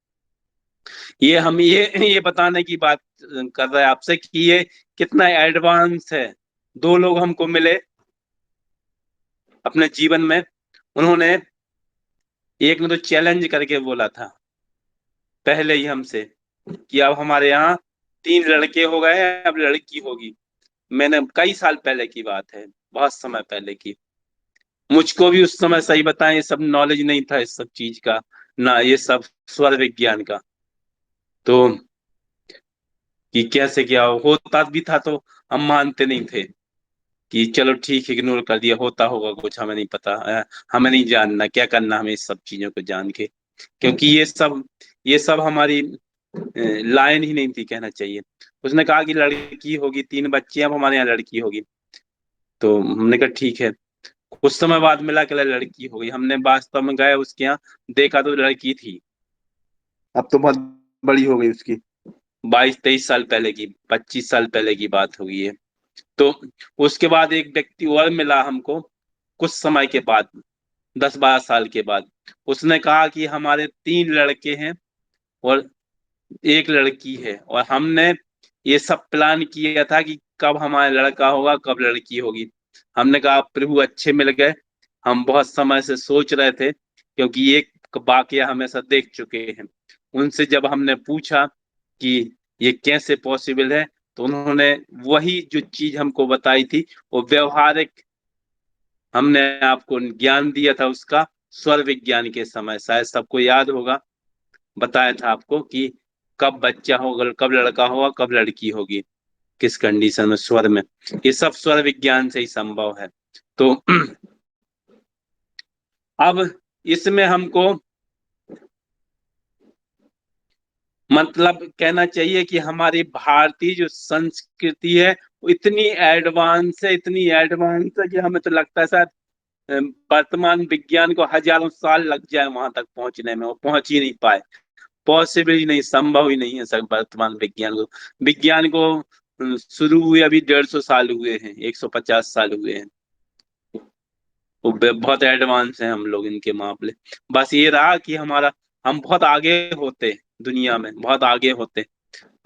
Speaker 1: ये हम ये बताने की बात कर रहे हैं आपसे कि ये कितना एडवांस है। दो लोग हमको मिले अपने जीवन में, उन्होंने एक ने तो चैलेंज करके बोला था पहले ही हमसे कि अब हमारे यहाँ तीन लड़के हो गए, अब लड़की होगी। मैंने कई साल पहले की बात है, बहुत समय पहले की। मुझको भी उस समय सही बताएं ये सब नॉलेज नहीं था इस सब चीज का, ना ये सब स्वर विज्ञान का। तो कि कैसे क्या होता भी था तो हम मानते नहीं थे कि चलो ठीक है, इग्नोर कर दिया, होता होगा कुछ, हमें नहीं पता, हमें नहीं जानना क्या करना हमें इस सब चीजों को जान के, क्योंकि ये सब हमारी लाइन ही नहीं थी कहना चाहिए। उसने कहा कि लड़की होगी, तीन बच्चे, अब हमारे यहाँ लड़की होगी। तो हमने कहा ठीक है। कुछ समय बाद मिला कि लड़की हो गई, हमने वास्तव में गए उसके यहाँ, देखा तो लड़की थी। अब तो बहुत बड़ी हो गई उसकी, 22-23 साल पहले की, 25 साल पहले की बात होगी है। तो उसके बाद एक व्यक्ति और मिला हमको कुछ समय के बाद, 10-12 साल के बाद। उसने कहा कि हमारे तीन लड़के हैं और एक लड़की है, और हमने ये सब प्लान किया था कि कब हमारा लड़का होगा कब लड़की होगी। हमने कहा प्रभु अच्छे मिल गए, हम बहुत समय से सोच रहे थे, क्योंकि एक वाकया हमेशा देख चुके हैं। उनसे जब हमने पूछा कि ये कैसे पॉसिबल है, तो उन्होंने वही जो चीज हमको बताई थी, वो व्यवहारिक हमने आपको ज्ञान दिया था उसका, स्वर विज्ञान के समय, शायद सबको याद होगा, बताया था आपको कि कब बच्चा होगा, कब लड़का होगा, कब लड़की होगी, किस कंडीशन में, स्वर में। ये सब स्वर विज्ञान से ही संभव है। तो अब इसमें हमको मतलब कहना चाहिए कि हमारी भारतीय जो संस्कृति है वो इतनी एडवांस है, इतनी एडवांस है कि हमें तो लगता है शायद वर्तमान विज्ञान को हजारों साल लग जाए वहां तक पहुंचने में, वो पहुंच ही नहीं पाए। पॉसिबल ही नहीं, संभव ही नहीं है सर वर्तमान विज्ञान को शुरू हुए अभी 150 साल हुए हैं, 150 साल हुए हैं। वो बहुत एडवांस है हम लोग इनके मामले। बस ये रहा कि हम बहुत आगे होते, दुनिया में बहुत आगे होते,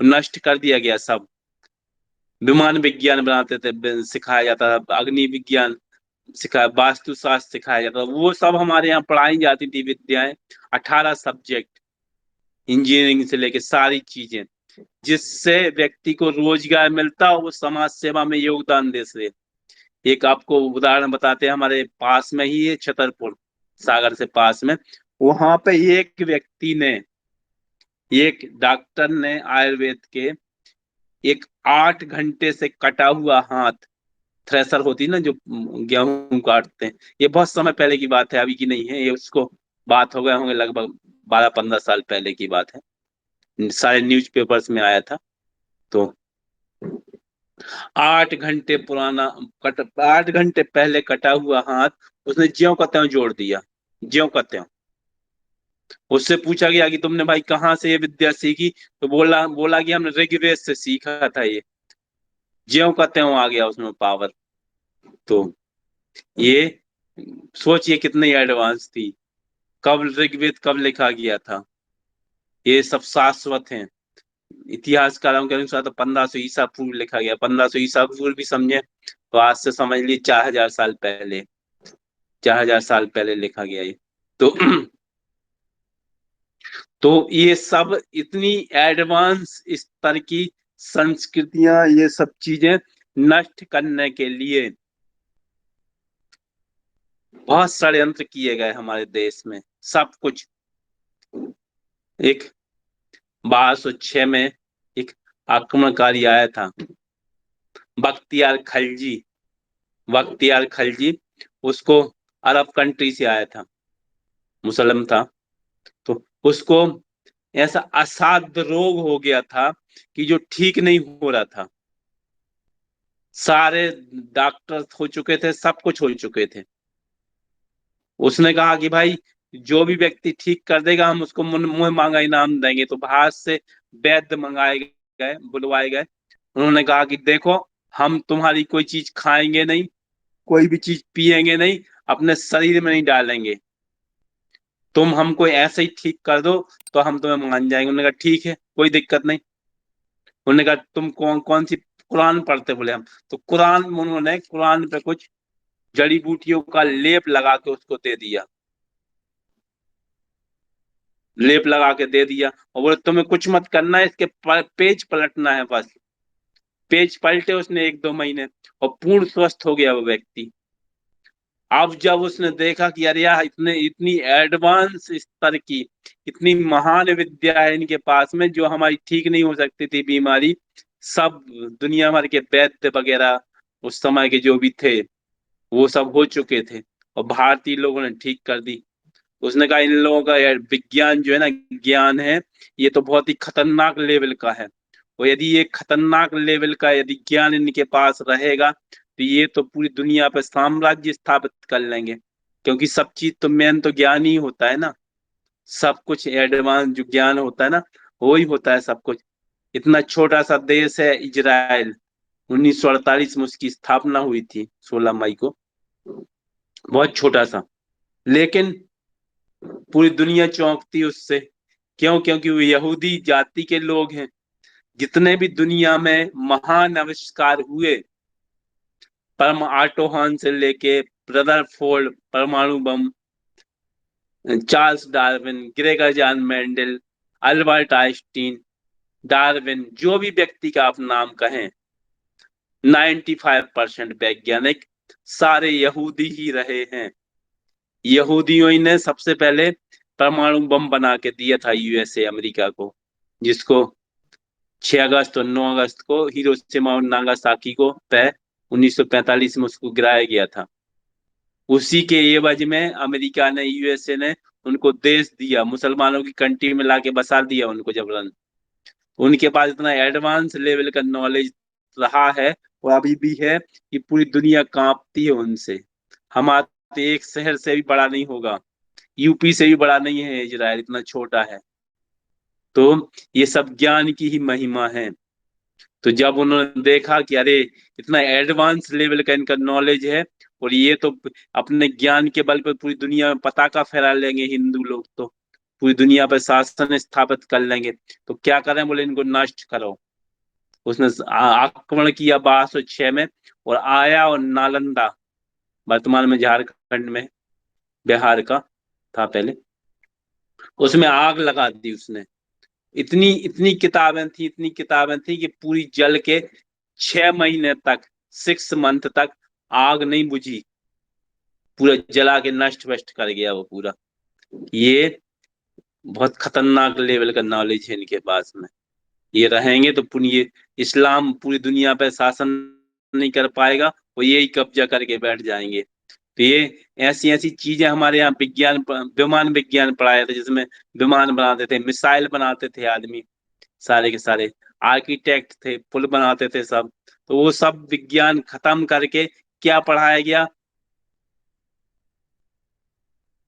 Speaker 1: नष्ट कर दिया गया सब। विमान विज्ञान बनाते थे, सिखाया जाता था, अग्नि विज्ञान सिखाया, वास्तुशास्त्र सिखाया जाता था, वो सब हमारे यहाँ पढ़ाई जाती थी विद्याएं, 18 सब्जेक्ट, इंजीनियरिंग से लेके सारी चीजें, जिससे व्यक्ति को रोजगार मिलता और वो समाज सेवा में योगदान दे सके। एक आपको उदाहरण बताते हैं, हमारे पास में ही है छतरपुर, सागर से पास में, वहां पे एक व्यक्ति ने, एक डॉक्टर ने आयुर्वेद के, एक 8 घंटे से कटा हुआ हाथ, थ्रेसर होती है ना जो गेहूं काटते हैं, ये बहुत समय पहले की बात है, अभी की नहीं है ये, उसको बात हो गए होंगे लगभग 12-15 साल पहले की बात है, सारे न्यूज़पेपर्स में आया था। तो 8 घंटे पुराना 8 घंटे पहले कटा हुआ हाथ उसने ज्यों का त्यों जोड़ दिया, ज्यों का त्यों। उससे पूछा गया कि तुमने भाई कहाँ से ये विद्या सीखी, तो बोला बोला कि हमने ऋग्वेद से सीखा था ये। ज्यों का त्यों आ गया उसमें पावर। तो ये सोचिए कितनी एडवांस थी। कब ऋग्वेद कब लिखा गया था, ये सब शाश्वत है। इतिहासकारों के अनुसार तो 1500 ईसा पूर्व लिखा गया। 1500 ईसा पूर्व भी समझे तो आज से समझ लीजिए 4000 साल पहले, 4000 साल पहले लिखा गया ये। तो तो ये सब इतनी एडवांस स्तर की संस्कृतियां, ये सब चीजें नष्ट करने के लिए बहुत षड्यंत्र किए गए हमारे देश में। सब कुछ। एक 1206 में एक आक्रमणकारी आया था, बख्तियार खलजी। बख्तियार खलजी, उसको अरब कंट्री से आया था, मुसलमान था। तो उसको ऐसा असाध्य रोग हो गया था कि जो ठीक नहीं हो रहा था। सारे डॉक्टर हो चुके थे, सब कुछ हो चुके थे। उसने कहा कि भाई जो भी व्यक्ति ठीक कर देगा हम उसको मुंह मांगा इनाम देंगे। तो बाहर से वैद्य मंगाए गए, बुलवाए गए। उन्होंने कहा कि देखो, हम तुम्हारी कोई चीज खाएंगे नहीं, कोई भी चीज पिएंगे नहीं, अपने शरीर में नहीं डालेंगे, तुम हमको ऐसे ही ठीक कर दो तो हम तुम्हें मान जाएंगे। उन्होंने कहा ठीक है, कोई दिक्कत नहीं। उन्होंने कहा तुम कौन कौन सी कुरान पढ़ते, बोले हम। तो कुरान, उन्होंने कुरान पे कुछ जड़ी बूटियों का लेप लगा के उसको दे दिया, लेप लगा के दे दिया। और बोले तुम्हें कुछ मत करना है, इसके पेज पलटना है बस। पेज पलटे उसने 1-2 महीने, और पूर्ण स्वस्थ हो गया वो व्यक्ति। अब जब उसने देखा कि अरे यार, इतने इतनी एडवांस स्तर की, इतनी महान विद्या है इनके पास में, जो हमारी ठीक नहीं हो सकती थी बीमारी, सब दुनिया भर के वैद्य वगैरह उस समय के जो भी थे वो सब हो चुके थे, और भारतीय लोगों ने ठीक कर दी। उसने कहा इन लोगों का यार विज्ञान जो है ना, ज्ञान है, ये तो बहुत ही खतरनाक लेवल का है। और यदि ये खतरनाक लेवल का यदि ज्ञान इनके पास रहेगा तो ये तो पूरी दुनिया पे साम्राज्य स्थापित कर लेंगे। क्योंकि सब चीज तो मेन तो ज्ञान ही होता है ना। सब कुछ एडवांस जो ज्ञान होता है ना, वो ही होता है सब कुछ। इतना छोटा सा देश है इजराइल, 1948 में उसकी स्थापना हुई थी, 16 मई को। बहुत छोटा सा, लेकिन पूरी दुनिया चौंकती उससे। क्यों? क्योंकि वो यहूदी जाति के लोग हैं। जितने भी दुनिया में महान आविष्कार हुए, परम आटोहन से लेके रदरफोर्ड परमाणु बम, Charles Darwin, Gregor John Mendel, Albert Einstein, Darwin, जो भी व्यक्ति का आप नाम कहें, 95% वैज्ञानिक सारे यहूदी ही रहे हैं। यहूदियों ही ने सबसे पहले परमाणु बम बना के दिया था यूएसए, अमेरिका को, जिसको 6 अगस्त और 9 अगस्त को हिरोशिमा और नागासाकी को पे 1945 में उसको गिराया गया था। उसी के एवज में अमेरिका ने, यूएसए ने उनको देश दिया, मुसलमानों की कंट्री में लाके बसा दिया उनको जबरन। उनके पास इतना एडवांस लेवल का नॉलेज रहा है, और अभी भी है, कि पूरी दुनिया कांपती है उनसे। हमारे एक शहर से भी बड़ा नहीं होगा, यूपी से भी बड़ा नहीं है इजराइल, इतना छोटा है। तो ये सब ज्ञान की ही महिमा है। तो जब उन्होंने देखा कि अरे इतना एडवांस लेवल का इनका नॉलेज है, और ये तो अपने ज्ञान के बल पर पूरी दुनिया में पताका फहरा लेंगे, हिंदू लोग तो पूरी दुनिया पर शासन स्थापित कर लेंगे, तो क्या करें, बोले इनको नष्ट करो। उसने आक्रमण किया 1206 में, और आया, और नालंदा, वर्तमान में झारखंड में, बिहार का था पहले, उसमें आग लगा दी उसने। इतनी इतनी किताबें थी, इतनी किताबें थी कि पूरी जल के 6 महीने तक, 6 मंथ तक आग नहीं बुझी, पूरा जला के नष्ट वष्ट कर गया वो पूरा। ये बहुत खतरनाक लेवल का नॉलेज है इनके पास में। ये रहेंगे तो पूरी ये इस्लाम पूरी दुनिया पे शासन नहीं कर पाएगा, वो यही कब्जा करके बैठ जाएंगे। तो ये ऐसी ऐसी चीजें हमारे यहाँ विज्ञान, विमान विज्ञान पढ़ाए थे, जिसमें विमान बनाते थे, मिसाइल बनाते थे आदमी, सारे के सारे आर्किटेक्ट थे, पुल बनाते थे सब। तो वो सब विज्ञान खत्म करके क्या पढ़ाया गया?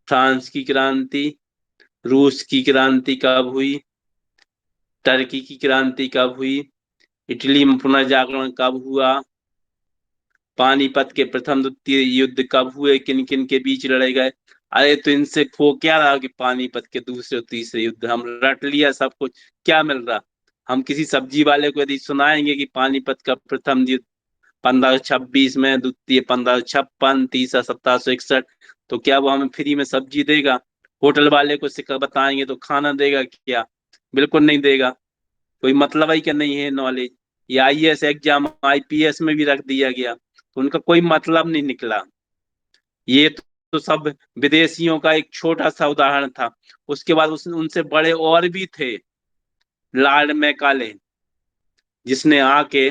Speaker 1: फ्रांस की क्रांति, रूस की क्रांति कब हुई, टर्की की क्रांति कब हुई, इटली में पुनर्जागरण कब हुआ, पानीपत के प्रथम द्वितीय युद्ध कब हुए, किन किन के बीच लड़े गए। अरे तो इनसे खो क्या रहा कि पानीपत के दूसरे और तीसरे युद्ध हम रट लिया सब कुछ, क्या मिल रहा। हम किसी सब्जी वाले को यदि सुनाएंगे कि पानीपत का प्रथम युद्ध 1526 में, द्वितीय 1556, तीसरा 1761, तो क्या वो हमें फ्री में सब्जी देगा? होटल वाले को सिखा बताएंगे तो खाना देगा क्या? बिल्कुल नहीं देगा। कोई मतलब ही क्या नहीं है नॉलेज। ये आईएएस एग्जाम आईपीएस में भी रख दिया गया तो उनका कोई मतलब नहीं निकला। ये तो सब विदेशियों का एक छोटा सा उदाहरण था। उसके बाद उनसे बड़े और भी थे। लॉर्ड मैकाले, जिसने आके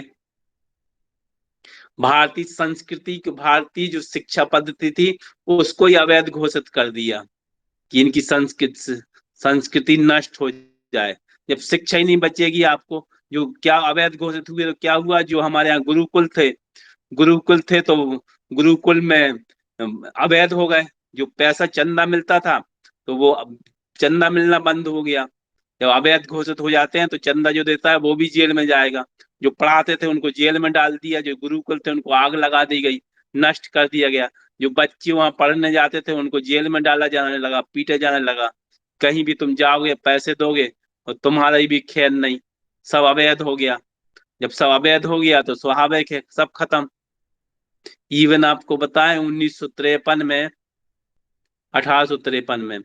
Speaker 1: भारतीय संस्कृति की, भारतीय जो शिक्षा पद्धति थी उसको ही अवैध घोषित कर दिया कि इनकी संस्कृति संस्कृति नष्ट हो जाए। जब शिक्षा ही नहीं बचेगी आपको, जो क्या अवैध घोषित हुए तो क्या हुआ, जो हमारे यहाँ गुरुकुल थे तो गुरुकुल में अवैध हो गए। जो पैसा चंदा मिलता था तो वो अब चंदा मिलना बंद हो गया। जब अवैध घोषित हो जाते हैं तो चंदा जो देता है वो भी जेल में जाएगा। जो पढ़ाते थे उनको जेल में डाल दिया, जो गुरुकुल थे उनको आग लगा दी गई, नष्ट कर दिया गया। जो बच्चे वहां पढ़ने जाते थे उनको जेल में डाला जाने लगा, पीटे जाने लगा। कहीं भी तुम जाओगे पैसे दोगे और तुम्हारा भी खैर नहीं, सब अवैध हो गया। जब सब अवैध हो गया तो स्वाभाविक है सब खत्म। इवन आपको बताएं 1953 में, 1853 में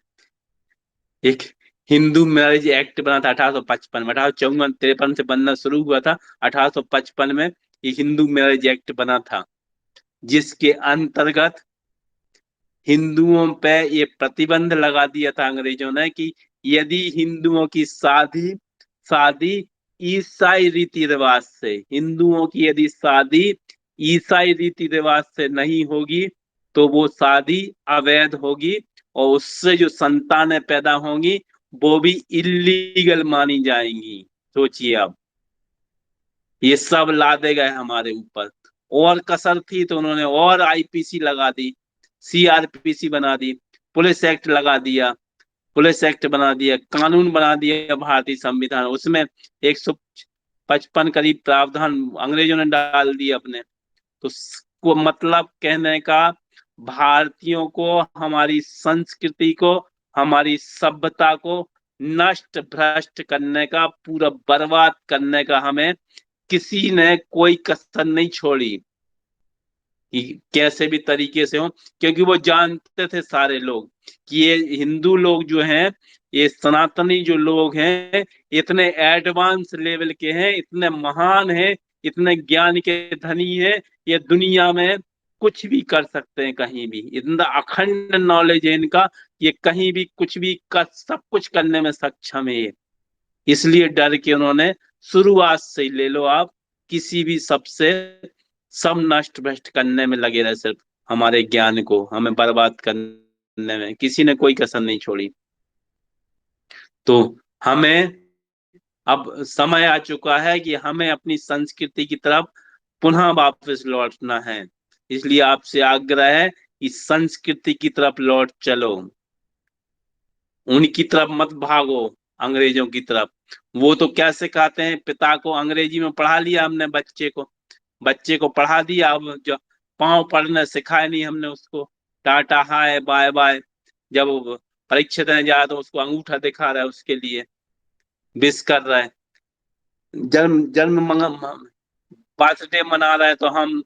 Speaker 1: एक हिंदू मैरिज एक्ट बना था। 1855 में, 1854-53 से बनना शुरू हुआ था। 1855 में ये हिंदू मैरिज एक्ट बना था, जिसके अंतर्गत हिंदुओं पे ये प्रतिबंध लगा दिया था अंग्रेजों ने कि यदि हिंदुओं की शादी शादी ईसाई रीति रिवाज से, हिंदुओं की यदि शादी ईसाई रीति रिवाज से नहीं होगी तो वो शादी अवैध होगी, और उससे जो संतानें पैदा होंगी वो भी इलीगल मानी जाएंगी। सोचिए आप, ये सब लादे गए हमारे ऊपर। और कसर थी तो उन्होंने और आईपीसी लगा दी, सीआरपीसी बना दी, पुलिस एक्ट लगा दिया, पुलिस एक्ट बना दिया, कानून बना दिया भारतीय संविधान। उसमें 155 करीब प्रावधान अंग्रेजों ने डाल दिए अपने। तो को मतलब कहने का, भारतीयों को, हमारी संस्कृति को, हमारी सभ्यता को नष्ट भ्रष्ट करने का, पूरा बर्बाद करने का हमें किसी ने कोई कसर नहीं छोड़ी कि कैसे भी तरीके से हो। क्योंकि वो जानते थे सारे लोग कि ये हिंदू लोग जो हैं, ये सनातनी जो लोग हैं, इतने एडवांस लेवल के हैं, इतने महान हैं, इतने ज्ञान के धनी हैं, ये दुनिया में कुछ भी कर सकते हैं कहीं भी। इतना अखंड नॉलेज है इनका, ये कहीं भी कुछ भी कर, सब कुछ करने में सक्षम है ये। इसलिए डर के उन्होंने शुरुआत से ही ले लो आप, किसी भी सबसे सब नष्ट भ्रष्ट करने में लगे रहे, सिर्फ हमारे ज्ञान को हमें बर्बाद करने में किसी ने कोई कसर नहीं छोड़ी। तो हमें अब समय आ चुका है कि हमें अपनी संस्कृति की तरफ पुनः वापस लौटना है। इसलिए आपसे आग्रह है कि संस्कृति की तरफ लौट चलो, उनकी तरफ मत भागो, अंग्रेजों की तरफ। वो तो क्या सिखाते हैं, पिता को अंग्रेजी में पढ़ा लिया हमने, बच्चे को पढ़ा दिया, अब जो पाँव पढ़ना सिखाया नहीं हमने उसको। टाटा हाय बाय बाय, जब वो परीक्षा देने जा रहा तो उसको अंगूठा दिखा रहा है, उसके लिए विश कर रहा है। जन्म जन्म बर्थडे मना रहा है तो हम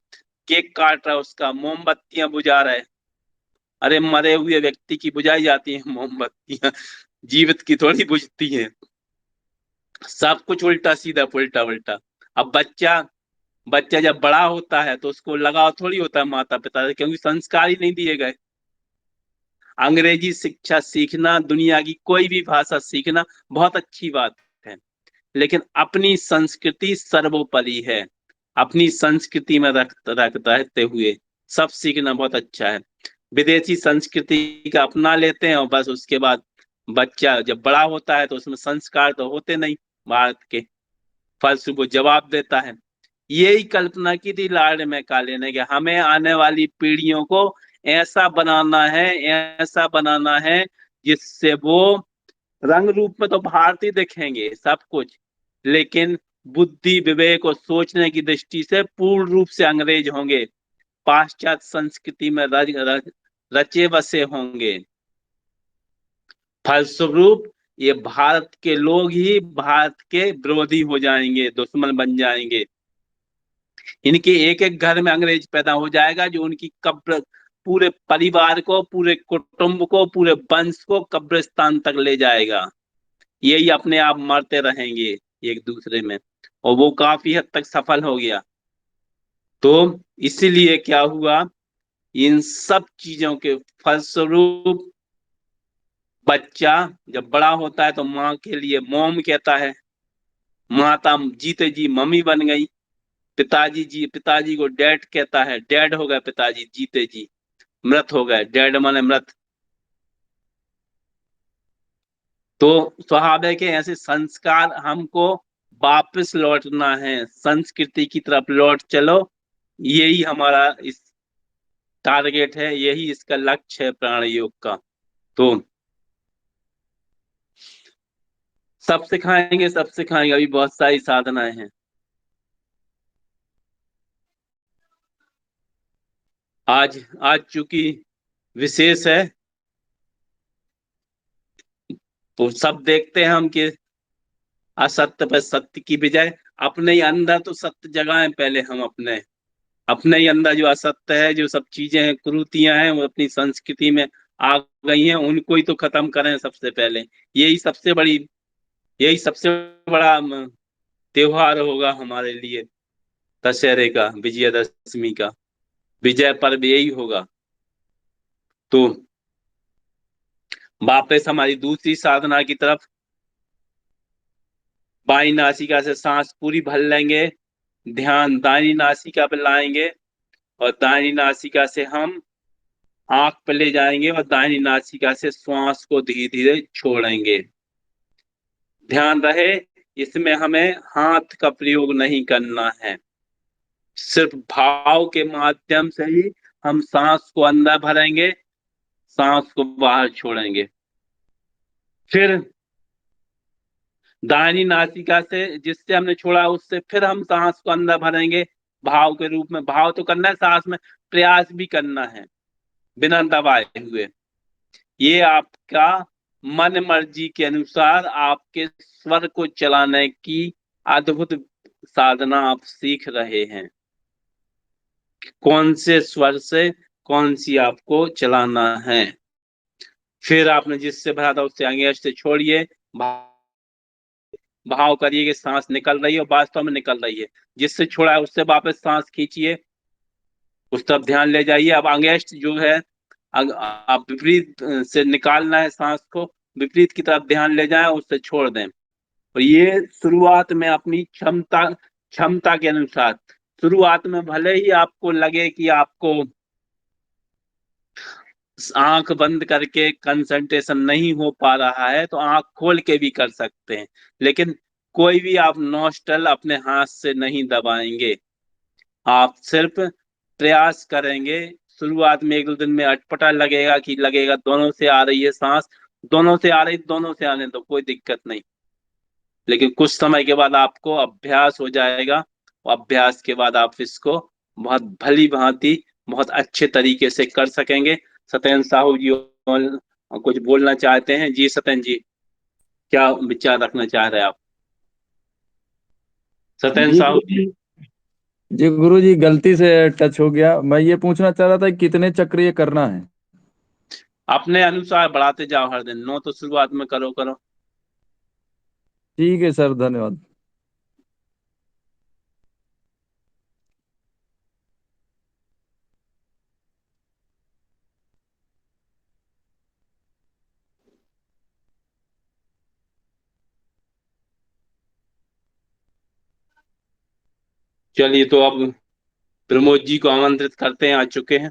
Speaker 1: केक काट रहा है, उसका मोमबत्तियां बुझा रहे हैं। अरे मरे हुए व्यक्ति की बुझाई जाती है मोमबत्तियां, जीवित की थोड़ी बुझती हैं। सब कुछ उल्टा सीधा उल्टा उल्टा। अब बच्चा बच्चा जब बड़ा होता है तो उसको लगाव थोड़ी होता है माता पिता से, क्योंकि संस्कार ही नहीं दिए गए। अंग्रेजी शिक्षा सीखना, दुनिया की कोई भी भाषा सीखना बहुत अच्छी बात है, लेकिन अपनी संस्कृति सर्वोपरि है। अपनी संस्कृति में रहते हुए सब सीखना बहुत अच्छा है। विदेशी संस्कृति का अपना लेते हैं और बस उसके बाद बच्चा जब बड़ा होता है तो उसमें संस्कार तो होते नहीं भारत के, फलस्वरूप वो जवाब देता है। यही कल्पना की थी लॉर्ड मैकाले ने कि हमें आने वाली पीढ़ियों को ऐसा बनाना है, ऐसा बनाना है जिससे वो रंग रूप में तो भारतीय दिखेंगे सब कुछ, लेकिन बुद्धि विवेक और सोचने की दृष्टि से पूर्ण रूप से अंग्रेज होंगे। पाश्चात्य संस्कृति में रचे बसे होंगे। फलस्वरूप ये भारत के लोग ही भारत के विरोधी हो जाएंगे, दुश्मन बन जाएंगे। इनके एक एक घर में अंग्रेज पैदा हो जाएगा, जो उनकी कब्र, पूरे परिवार को, पूरे कुटुंब को, पूरे वंश को कब्रिस्तान तक ले जाएगा। यही अपने आप मरते रहेंगे एक दूसरे में, और वो काफी हद तक सफल हो गया। तो इसीलिए क्या हुआ, इन सब चीजों के फलस्वरूप बच्चा जब बड़ा होता है तो माँ के लिए मॉम कहता है, माता जीते जी मम्मी बन गई। पिताजी को डैड कहता है, डैड हो गए पिताजी जीते जी। मृत हो गए, डैड माने मृत। तो स्वाभाविक है, ऐसे संस्कार हमको वापस लौटना है, संस्कृति की तरफ लौट चलो। यही हमारा इस टारगेट है, यही इसका लक्ष्य है प्राण योग का। तो सब सिखाएंगे, सब सिखाएंगे, अभी बहुत सारी साधनाएं हैं। आज आज चूंकि विशेष है, तो सब देखते हैं हम कि असत्य पर सत्य की विजय। अपने ही अंदर तो सत्य जगाएं पहले हम, अपने अपने ही अंदर जो असत्य है, जो सब चीजें हैं, कुरीतियां हैं, वो अपनी संस्कृति में आ गई हैं, उनको ही तो खत्म करें सबसे पहले। यही सबसे बड़ी, यही सबसे बड़ा त्योहार होगा हमारे लिए, दशहरे का, विजयदशमी का विजय पर्व यही होगा। तो वापस हमारी दूसरी साधना की तरफ, बाई नासिका से सांस पूरी भर लेंगे, ध्यान दाहिनी नासिका पे लाएंगे, और दाहिनी नासिका से हम आंख पे ले जाएंगे, और दाहिनी नासिका से श्वास को धीरे धीरे छोड़ेंगे। ध्यान रहे, इसमें हमें हाथ का प्रयोग नहीं करना है, सिर्फ भाव के माध्यम से ही हम सांस को अंदर भरेंगे, सांस को बाहर छोड़ेंगे। फिर दाहिनी नासिका से, जिससे हमने छोड़ा उससे फिर हम सांस को अंदर भरेंगे, भाव के रूप में। भाव तो करना है, सांस में प्रयास भी करना है बिना दबाए हुए। ये आपका मन मर्जी के अनुसार आपके स्वर को चलाने की अद्भुत साधना आप सीख रहे हैं। कौन से स्वर से कौन सी आपको चलाना है। फिर आपने जिससे भरा था उससे आगे से छोड़िए, भाव करिए कि सांस निकल रही है और वास्तव में निकल रही है। जिससे छोड़ा है उससे वापस सांस खींचिए, उस तरफ ध्यान ले जाइए। अब अंगेष्ट जो है, आप विपरीत से निकालना है सांस को, विपरीत की तरफ ध्यान ले जाएं, उससे छोड़ दें। और ये शुरुआत में अपनी क्षमता क्षमता के अनुसार, शुरुआत में भले ही आपको लगे कि आपको आंख बंद करके कंसंट्रेशन नहीं हो पा रहा है, तो आंख खोल के भी कर सकते हैं, लेकिन कोई भी आप नॉस्ट्रल अपने हाथ से नहीं दबाएंगे, आप सिर्फ प्रयास करेंगे। शुरुआत में एक दो दिन में अटपटा लगेगा, कि लगेगा दोनों से आ रही है सांस, दोनों से आ रही, दोनों से आने तो कोई दिक्कत नहीं, लेकिन कुछ समय के बाद आपको अभ्यास हो जाएगा, और अभ्यास के बाद आप इसको बहुत भली भांति, बहुत अच्छे तरीके से कर सकेंगे। सत्येंद्र साहू जी और कुछ बोलना चाहते हैं? जी सत्येंद्र जी, क्या विचार रखना चाह रहे हैं आप? सत्येंद्र
Speaker 2: जी
Speaker 1: साहू जी।
Speaker 2: जी गुरु जी, गलती से टच हो गया। मैं ये पूछना चाह रहा था कि कितने चक्र ये करना है।
Speaker 1: अपने अनुसार बढ़ाते जाओ, हर दिन 9 तो शुरुआत में करो करो।
Speaker 2: ठीक है सर, धन्यवाद।
Speaker 1: चलिए, तो अब प्रमोद जी को आमंत्रित करते हैं, आ चुके हैं।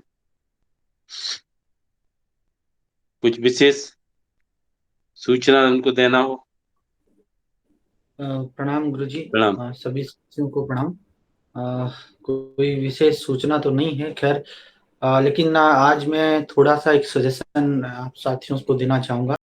Speaker 1: कुछ विशेष सूचना उनको देना हो।
Speaker 3: प्रणाम गुरुजी।
Speaker 1: प्रणाम।
Speaker 3: सभी साथियों को प्रणाम। कोई विशेष सूचना तो नहीं है, खैर। लेकिन आज मैं थोड़ा सा एक सजेशन आप साथियों को देना चाहूँगा।